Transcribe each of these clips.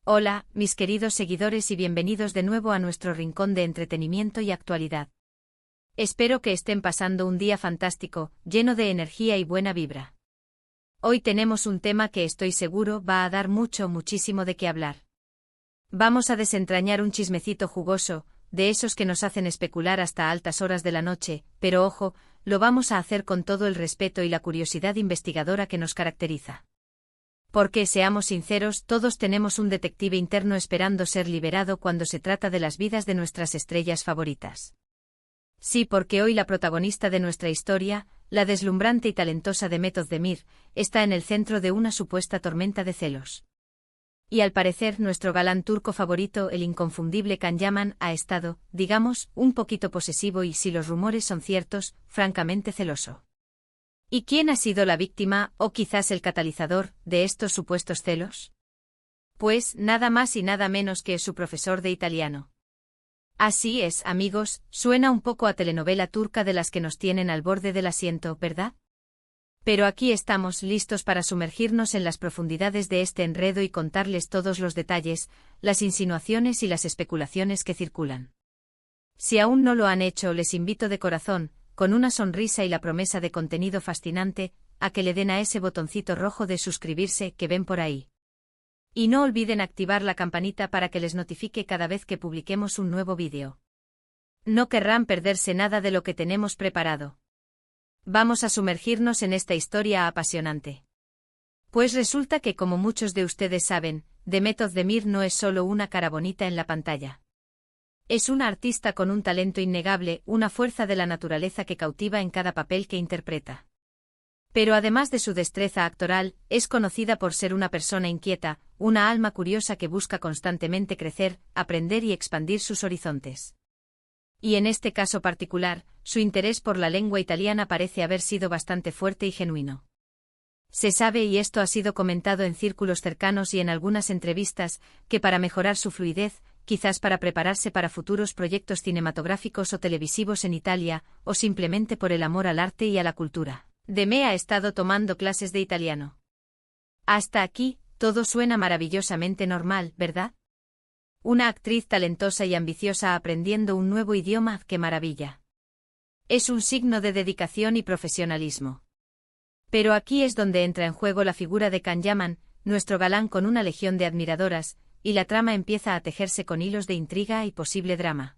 Hola, mis queridos seguidores y bienvenidos de nuevo a nuestro rincón de entretenimiento y actualidad. Espero que estén pasando un día fantástico, lleno de energía y buena vibra. Hoy tenemos un tema que estoy seguro va a dar muchísimo de qué hablar. Vamos a desentrañar un chismecito jugoso, de esos que nos hacen especular hasta altas horas de la noche, pero ojo, lo vamos a hacer con todo el respeto y la curiosidad investigadora que nos caracteriza. Porque, seamos sinceros, todos tenemos un detective interno esperando ser liberado cuando se trata de las vidas de nuestras estrellas favoritas. Sí, porque hoy la protagonista de nuestra historia, la deslumbrante y talentosa Demet Özdemir, está en el centro de una supuesta tormenta de celos. Y al parecer nuestro galán turco favorito, el inconfundible Can Yaman, ha estado, digamos, un poquito posesivo y, si los rumores son ciertos, francamente celoso. ¿Y quién ha sido la víctima, o quizás el catalizador, de estos supuestos celos? Pues, nada más y nada menos que su profesor de italiano. Así es, amigos, suena un poco a telenovela turca de las que nos tienen al borde del asiento, ¿verdad? Pero aquí estamos listos para sumergirnos en las profundidades de este enredo y contarles todos los detalles, las insinuaciones y las especulaciones que circulan. Si aún no lo han hecho, les invito de corazón, con una sonrisa y la promesa de contenido fascinante, a que le den a ese botoncito rojo de suscribirse que ven por ahí. Y no olviden activar la campanita para que les notifique cada vez que publiquemos un nuevo vídeo. No querrán perderse nada de lo que tenemos preparado. Vamos a sumergirnos en esta historia apasionante. Pues resulta que, como muchos de ustedes saben, Demet Özdemir no es solo una cara bonita en la pantalla. Es una artista con un talento innegable, una fuerza de la naturaleza que cautiva en cada papel que interpreta. Pero además de su destreza actoral, es conocida por ser una persona inquieta, una alma curiosa que busca constantemente crecer, aprender y expandir sus horizontes. Y en este caso particular, su interés por la lengua italiana parece haber sido bastante fuerte y genuino. Se sabe, y esto ha sido comentado en círculos cercanos y en algunas entrevistas, que para mejorar su fluidez, quizás para prepararse para futuros proyectos cinematográficos o televisivos en Italia, o simplemente por el amor al arte y a la cultura, Demet ha estado tomando clases de italiano. Hasta aquí, todo suena maravillosamente normal, ¿verdad? Una actriz talentosa y ambiciosa aprendiendo un nuevo idioma, ¡qué maravilla! Es un signo de dedicación y profesionalismo. Pero aquí es donde entra en juego la figura de Can Yaman, nuestro galán con una legión de admiradoras, y la trama empieza a tejerse con hilos de intriga y posible drama.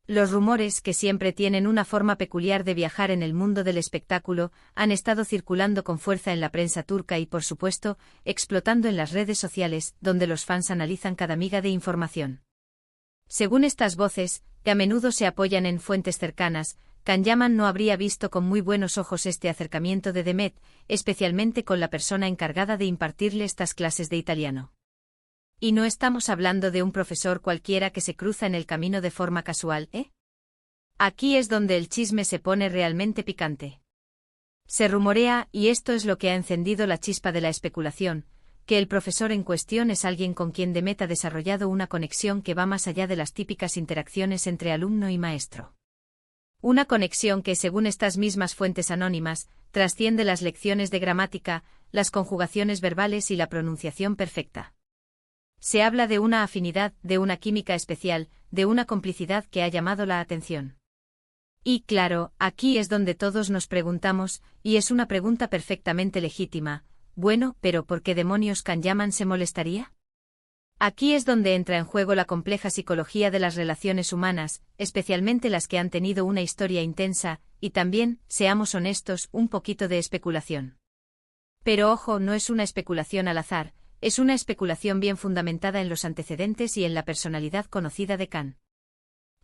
Los rumores, que siempre tienen una forma peculiar de viajar en el mundo del espectáculo, han estado circulando con fuerza en la prensa turca y, por supuesto, explotando en las redes sociales, donde los fans analizan cada miga de información. Según estas voces, que a menudo se apoyan en fuentes cercanas, Can Yaman no habría visto con muy buenos ojos este acercamiento de Demet, especialmente con la persona encargada de impartirle estas clases de italiano. Y no estamos hablando de un profesor cualquiera que se cruza en el camino de forma casual, ¿eh? Aquí es donde el chisme se pone realmente picante. Se rumorea, y esto es lo que ha encendido la chispa de la especulación, que el profesor en cuestión es alguien con quien Demet ha desarrollado una conexión que va más allá de las típicas interacciones entre alumno y maestro. Una conexión que, según estas mismas fuentes anónimas, trasciende las lecciones de gramática, las conjugaciones verbales y la pronunciación perfecta. Se habla de una afinidad, de una química especial, de una complicidad que ha llamado la atención. Y claro, aquí es donde todos nos preguntamos, y es una pregunta perfectamente legítima, bueno, pero ¿por qué demonios Can Yaman se molestaría? Aquí es donde entra en juego la compleja psicología de las relaciones humanas, especialmente las que han tenido una historia intensa, y también, seamos honestos, un poquito de especulación. Pero ojo, no es una especulación al azar, es una especulación bien fundamentada en los antecedentes y en la personalidad conocida de Can.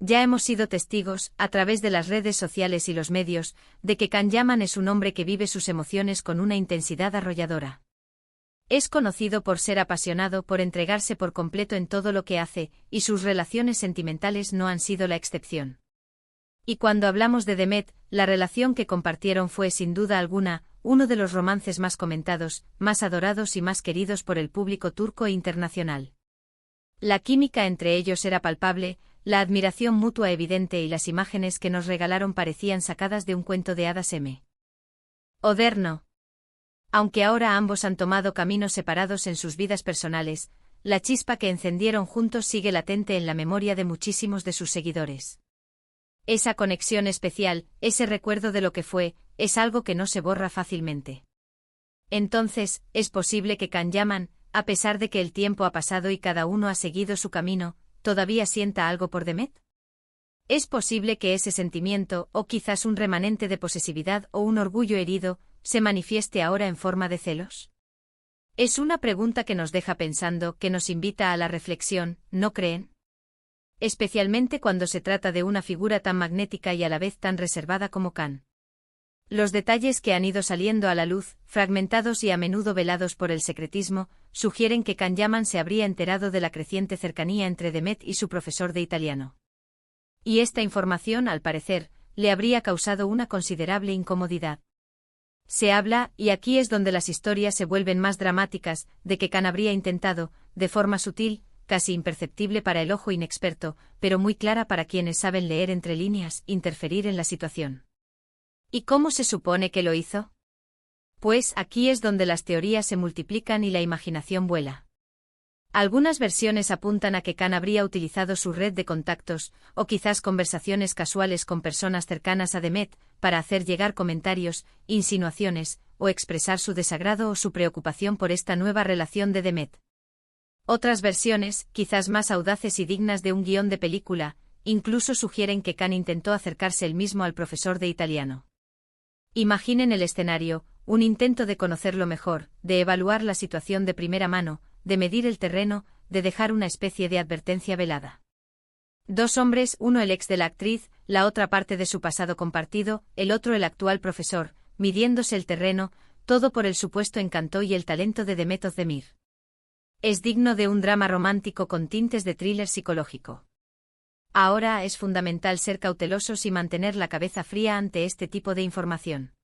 Ya hemos sido testigos, a través de las redes sociales y los medios, de que Can Yaman es un hombre que vive sus emociones con una intensidad arrolladora. Es conocido por ser apasionado, por entregarse por completo en todo lo que hace, y sus relaciones sentimentales no han sido la excepción. Y cuando hablamos de Demet, la relación que compartieron fue sin duda alguna uno de los romances más comentados, más adorados y más queridos por el público turco e internacional. La química entre ellos era palpable, la admiración mutua evidente y las imágenes que nos regalaron parecían sacadas de un cuento de hadas moderno. Aunque ahora ambos han tomado caminos separados en sus vidas personales, la chispa que encendieron juntos sigue latente en la memoria de muchísimos de sus seguidores. Esa conexión especial, ese recuerdo de lo que fue, es algo que no se borra fácilmente. Entonces, ¿es posible que Can Yaman, a pesar de que el tiempo ha pasado y cada uno ha seguido su camino, todavía sienta algo por Demet? ¿Es posible que ese sentimiento, o quizás un remanente de posesividad o un orgullo herido, se manifieste ahora en forma de celos? Es una pregunta que nos deja pensando, que nos invita a la reflexión, ¿no creen? Especialmente cuando se trata de una figura tan magnética y a la vez tan reservada como Can. Los detalles que han ido saliendo a la luz, fragmentados y a menudo velados por el secretismo, sugieren que Can Yaman se habría enterado de la creciente cercanía entre Demet y su profesor de italiano. Y esta información, al parecer, le habría causado una considerable incomodidad. Se habla, y aquí es donde las historias se vuelven más dramáticas, de que Can habría intentado, de forma sutil, casi imperceptible para el ojo inexperto, pero muy clara para quienes saben leer entre líneas, interferir en la situación. ¿Y cómo se supone que lo hizo? Pues aquí es donde las teorías se multiplican y la imaginación vuela. Algunas versiones apuntan a que Can habría utilizado su red de contactos, o quizás conversaciones casuales con personas cercanas a Demet, para hacer llegar comentarios, insinuaciones, o expresar su desagrado o su preocupación por esta nueva relación de Demet. Otras versiones, quizás más audaces y dignas de un guión de película, incluso sugieren que Can intentó acercarse él mismo al profesor de italiano. Imaginen el escenario, un intento de conocerlo mejor, de evaluar la situación de primera mano, de medir el terreno, de dejar una especie de advertencia velada. Dos hombres, uno el ex de la actriz, la otra parte de su pasado compartido, el otro el actual profesor, midiéndose el terreno, todo por el supuesto encanto y el talento de Demet Özdemir. Es digno de un drama romántico con tintes de thriller psicológico. Ahora es fundamental ser cautelosos y mantener la cabeza fría ante este tipo de información.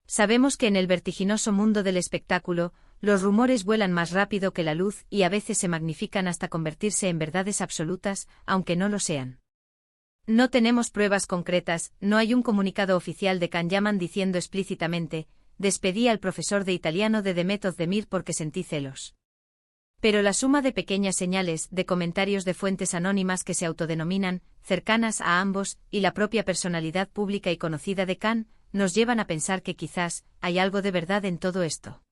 Sabemos que en el vertiginoso mundo del espectáculo, los rumores vuelan más rápido que la luz y a veces se magnifican hasta convertirse en verdades absolutas, aunque no lo sean. No tenemos pruebas concretas, no hay un comunicado oficial de Can Yaman diciendo explícitamente, despedí al profesor de italiano de Demet Özdemir porque sentí celos. Pero la suma de pequeñas señales, de comentarios de fuentes anónimas que se autodenominan, cercanas a ambos, y la propia personalidad pública y conocida de Can, nos llevan a pensar que quizás, hay algo de verdad en todo esto.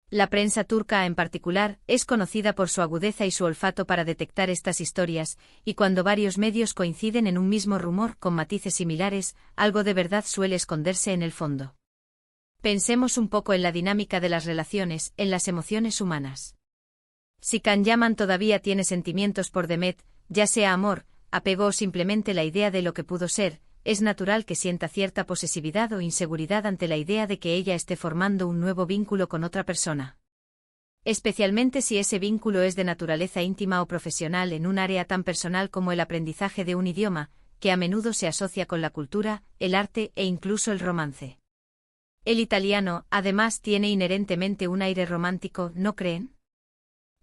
La prensa turca en particular, es conocida por su agudeza y su olfato para detectar estas historias, y cuando varios medios coinciden en un mismo rumor con matices similares, algo de verdad suele esconderse en el fondo. Pensemos un poco en la dinámica de las relaciones, en las emociones humanas. Si Can Yaman todavía tiene sentimientos por Demet, ya sea amor, apego o simplemente la idea de lo que pudo ser, es natural que sienta cierta posesividad o inseguridad ante la idea de que ella esté formando un nuevo vínculo con otra persona. Especialmente si ese vínculo es de naturaleza íntima o profesional en un área tan personal como el aprendizaje de un idioma, que a menudo se asocia con la cultura, el arte e incluso el romance. El italiano, además, tiene inherentemente un aire romántico, ¿no creen?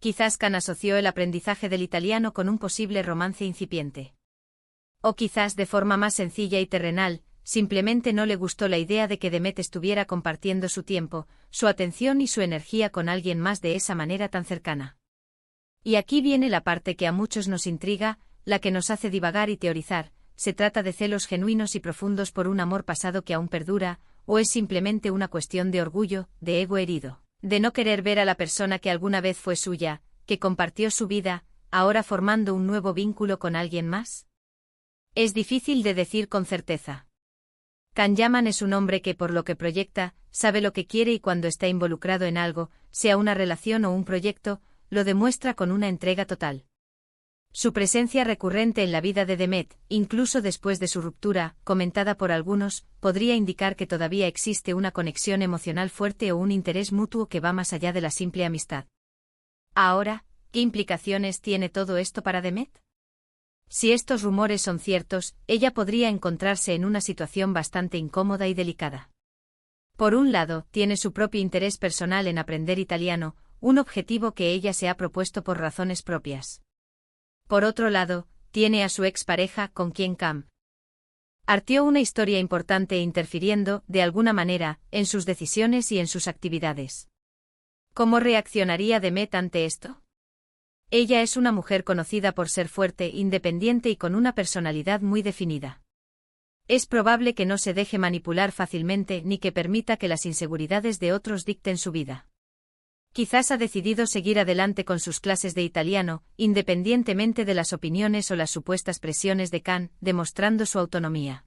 Quizás Can asoció el aprendizaje del italiano con un posible romance incipiente. O quizás de forma más sencilla y terrenal, simplemente no le gustó la idea de que Demet estuviera compartiendo su tiempo, su atención y su energía con alguien más de esa manera tan cercana. Y aquí viene la parte que a muchos nos intriga, la que nos hace divagar y teorizar, ¿se trata de celos genuinos y profundos por un amor pasado que aún perdura, o es simplemente una cuestión de orgullo, de ego herido, de no querer ver a la persona que alguna vez fue suya, que compartió su vida, ahora formando un nuevo vínculo con alguien más? Es difícil de decir con certeza. Can Yaman es un hombre que por lo que proyecta, sabe lo que quiere y cuando está involucrado en algo, sea una relación o un proyecto, lo demuestra con una entrega total. Su presencia recurrente en la vida de Demet, incluso después de su ruptura, comentada por algunos, podría indicar que todavía existe una conexión emocional fuerte o un interés mutuo que va más allá de la simple amistad. Ahora, ¿qué implicaciones tiene todo esto para Demet? Si estos rumores son ciertos, ella podría encontrarse en una situación bastante incómoda y delicada. Por un lado, tiene su propio interés personal en aprender italiano, un objetivo que ella se ha propuesto por razones propias. Por otro lado, tiene a su expareja, con quien Can artió una historia importante interfiriendo, de alguna manera, en sus decisiones y en sus actividades. ¿Cómo reaccionaría Demet ante esto? Ella es una mujer conocida por ser fuerte, independiente y con una personalidad muy definida. Es probable que no se deje manipular fácilmente ni que permita que las inseguridades de otros dicten su vida. Quizás ha decidido seguir adelante con sus clases de italiano, independientemente de las opiniones o las supuestas presiones de Khan, demostrando su autonomía.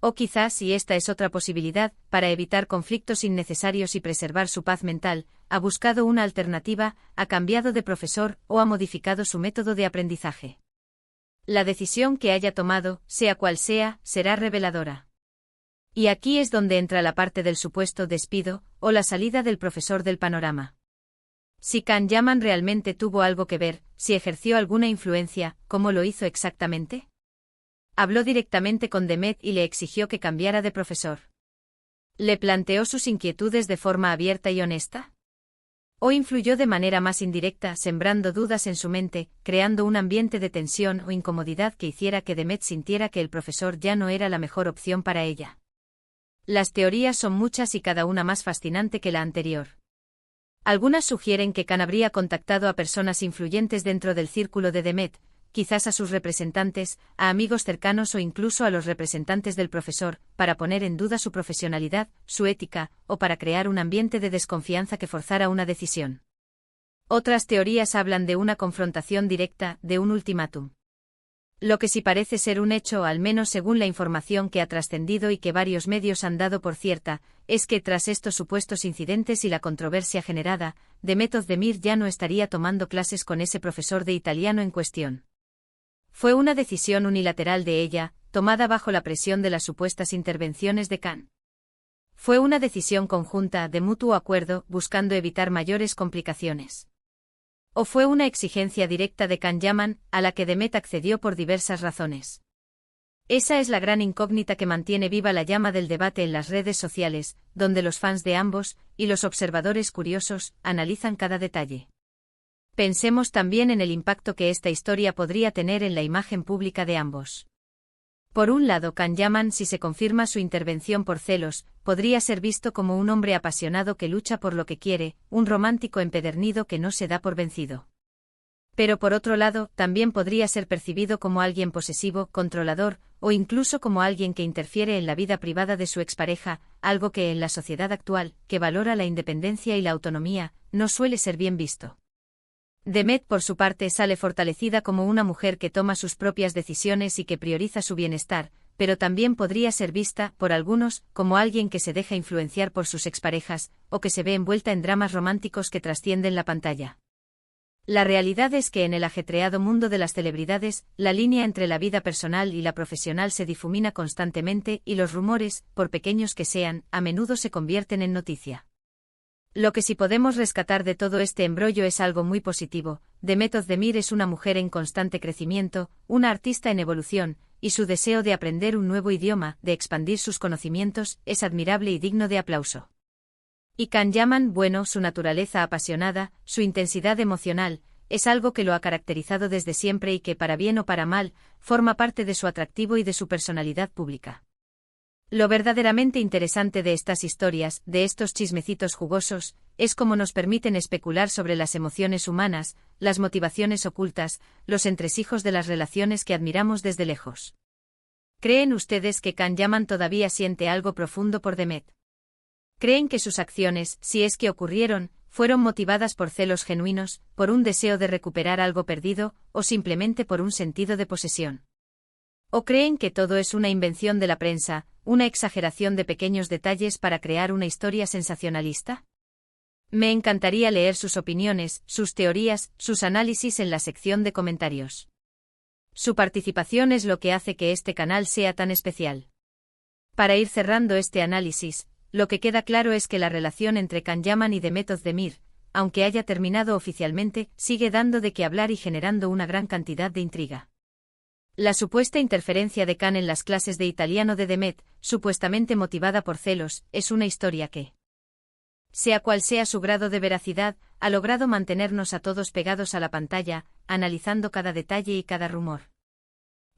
O quizás, y esta es otra posibilidad, para evitar conflictos innecesarios y preservar su paz mental, ha buscado una alternativa, ha cambiado de profesor o ha modificado su método de aprendizaje. La decisión que haya tomado, sea cual sea, será reveladora. Y aquí es donde entra la parte del supuesto despido, o la salida del profesor del panorama. Si Khan Yaman realmente tuvo algo que ver, si ejerció alguna influencia, ¿cómo lo hizo exactamente? Habló directamente con Demet y le exigió que cambiara de profesor. ¿Le planteó sus inquietudes de forma abierta y honesta? ¿O influyó de manera más indirecta, sembrando dudas en su mente, creando un ambiente de tensión o incomodidad que hiciera que Demet sintiera que el profesor ya no era la mejor opción para ella? Las teorías son muchas y cada una más fascinante que la anterior. Algunas sugieren que Khan habría contactado a personas influyentes dentro del círculo de Demet, quizás a sus representantes, a amigos cercanos o incluso a los representantes del profesor, para poner en duda su profesionalidad, su ética, o para crear un ambiente de desconfianza que forzara una decisión. Otras teorías hablan de una confrontación directa, de un ultimátum. Lo que sí parece ser un hecho, al menos según la información que ha trascendido y que varios medios han dado por cierta, es que tras estos supuestos incidentes y la controversia generada, Demet Özdemir ya no estaría tomando clases con ese profesor de italiano en cuestión. Fue una decisión unilateral de ella, tomada bajo la presión de las supuestas intervenciones de Khan. Fue una decisión conjunta, de mutuo acuerdo, buscando evitar mayores complicaciones. ¿O fue una exigencia directa de Khan Yaman, a la que Demet accedió por diversas razones? Esa es la gran incógnita que mantiene viva la llama del debate en las redes sociales, donde los fans de ambos, y los observadores curiosos, analizan cada detalle. Pensemos también en el impacto que esta historia podría tener en la imagen pública de ambos. Por un lado, Khan Yaman, si se confirma su intervención por celos, podría ser visto como un hombre apasionado que lucha por lo que quiere, un romántico empedernido que no se da por vencido. Pero por otro lado, también podría ser percibido como alguien posesivo, controlador, o incluso como alguien que interfiere en la vida privada de su expareja, algo que en la sociedad actual, que valora la independencia y la autonomía, no suele ser bien visto. Demet, por su parte, sale fortalecida como una mujer que toma sus propias decisiones y que prioriza su bienestar, pero también podría ser vista, por algunos, como alguien que se deja influenciar por sus exparejas, o que se ve envuelta en dramas románticos que trascienden la pantalla. La realidad es que en el ajetreado mundo de las celebridades, la línea entre la vida personal y la profesional se difumina constantemente y los rumores, por pequeños que sean, a menudo se convierten en noticia. Lo que sí podemos rescatar de todo este embrollo es algo muy positivo. Demet Özdemir es una mujer en constante crecimiento, una artista en evolución, y su deseo de aprender un nuevo idioma, de expandir sus conocimientos, es admirable y digno de aplauso. Y Khan Yaman, bueno, su naturaleza apasionada, su intensidad emocional, es algo que lo ha caracterizado desde siempre y que, para bien o para mal, forma parte de su atractivo y de su personalidad pública. Lo verdaderamente interesante de estas historias, de estos chismecitos jugosos, es cómo nos permiten especular sobre las emociones humanas, las motivaciones ocultas, los entresijos de las relaciones que admiramos desde lejos. ¿Creen ustedes que Khan Yaman todavía siente algo profundo por Demet? ¿Creen que sus acciones, si es que ocurrieron, fueron motivadas por celos genuinos, por un deseo de recuperar algo perdido, o simplemente por un sentido de posesión? ¿O creen que todo es una invención de la prensa, una exageración de pequeños detalles para crear una historia sensacionalista? Me encantaría leer sus opiniones, sus teorías, sus análisis en la sección de comentarios. Su participación es lo que hace que este canal sea tan especial. Para ir cerrando este análisis, lo que queda claro es que la relación entre Khan Yaman y Demet Özdemir, aunque haya terminado oficialmente, sigue dando de qué hablar y generando una gran cantidad de intriga. La supuesta interferencia de Khan en las clases de italiano de Demet, supuestamente motivada por celos, es una historia que, sea cual sea su grado de veracidad, ha logrado mantenernos a todos pegados a la pantalla, analizando cada detalle y cada rumor.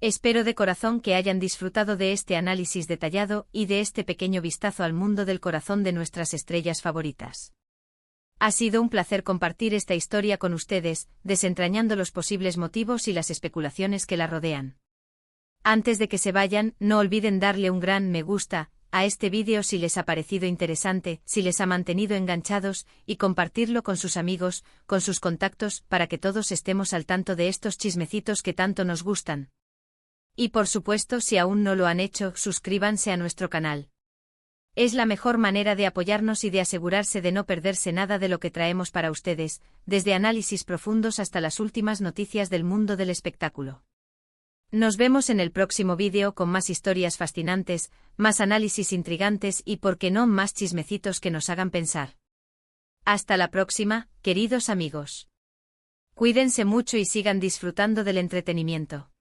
Espero de corazón que hayan disfrutado de este análisis detallado y de este pequeño vistazo al mundo del corazón de nuestras estrellas favoritas. Ha sido un placer compartir esta historia con ustedes, desentrañando los posibles motivos y las especulaciones que la rodean. Antes de que se vayan, no olviden darle un gran me gusta a este vídeo si les ha parecido interesante, si les ha mantenido enganchados, y compartirlo con sus amigos, con sus contactos, para que todos estemos al tanto de estos chismecitos que tanto nos gustan. Y por supuesto, si aún no lo han hecho, suscríbanse a nuestro canal. Es la mejor manera de apoyarnos y de asegurarse de no perderse nada de lo que traemos para ustedes, desde análisis profundos hasta las últimas noticias del mundo del espectáculo. Nos vemos en el próximo vídeo con más historias fascinantes, más análisis intrigantes y, por qué no, más chismecitos que nos hagan pensar. Hasta la próxima, queridos amigos. Cuídense mucho y sigan disfrutando del entretenimiento.